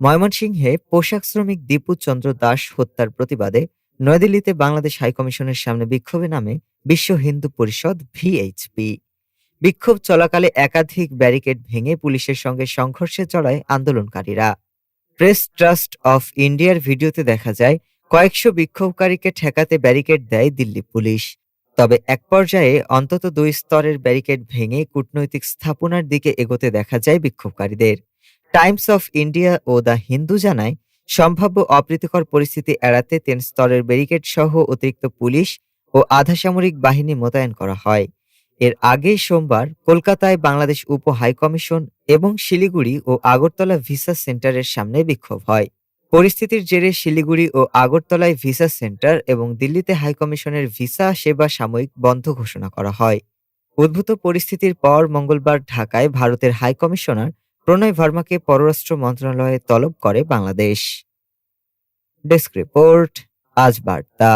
ময়মনসিংহে পোশাক শ্রমিক দীপু চন্দ্র দাস হত্যার প্রতিবাদে নয়াদিল্লিতে বাংলাদেশ হাইকমিশনের সামনে বিক্ষোভে নামে বিশ্ব হিন্দু পরিষদ ভিএইচপি। বিক্ষোভ চলাকালে একাধিক ব্যারিকেড ভেঙে পুলিশের সঙ্গে সংঘর্ষে জড়ায় আন্দোলনকারীরা। প্রেস ট্রাস্ট অফ ইন্ডিয়ার ভিডিওতে দেখা যায় কয়েকশো বিক্ষোভকারীকে ঠেকাতে ব্যারিকেড দেয় দিল্লি পুলিশ। তবে এক পর্যায়ে অন্তত 2 স্তরের ব্যারিকেড ভেঙে কূটনৈতিক স্থাপনার দিকে এগোতে দেখা যায় বিক্ষোভকারীদের। টাইমস অফ ইন্ডিয়া ও দ্য হিন্দু জানায়, সম্ভাব্য অপ্রীতিকর পরিস্থিতি এড়াতে 3 স্তরের ব্যারিকেড সহ অতিরিক্ত পুলিশ ও আধাসামরিক বাহিনী মোতায়েন করা হয়। এর আগে সোমবার কলকাতায় বাংলাদেশ উপ হাইকমিশন এবং শিলিগুড়ি ও আগরতলা ভিসা সেন্টারের সামনে বিক্ষোভ হয়। পরিস্থিতির জেরে শিলিগুড়ি ও আগরতলায় ভিসা সেন্টার এবং দিল্লিতে হাইকমিশনের ভিসা সেবা সাময়িক বন্ধ ঘোষণা করা হয়। উদ্ভূত পরিস্থিতির পর মঙ্গলবার ঢাকায় ভারতের হাইকমিশনার প্রণয় ভার্মাকে পররাষ্ট্র মন্ত্রণালয়ে তলব করে বাংলাদেশ। ডেস্ক রিপোর্ট, আজ বার্তা।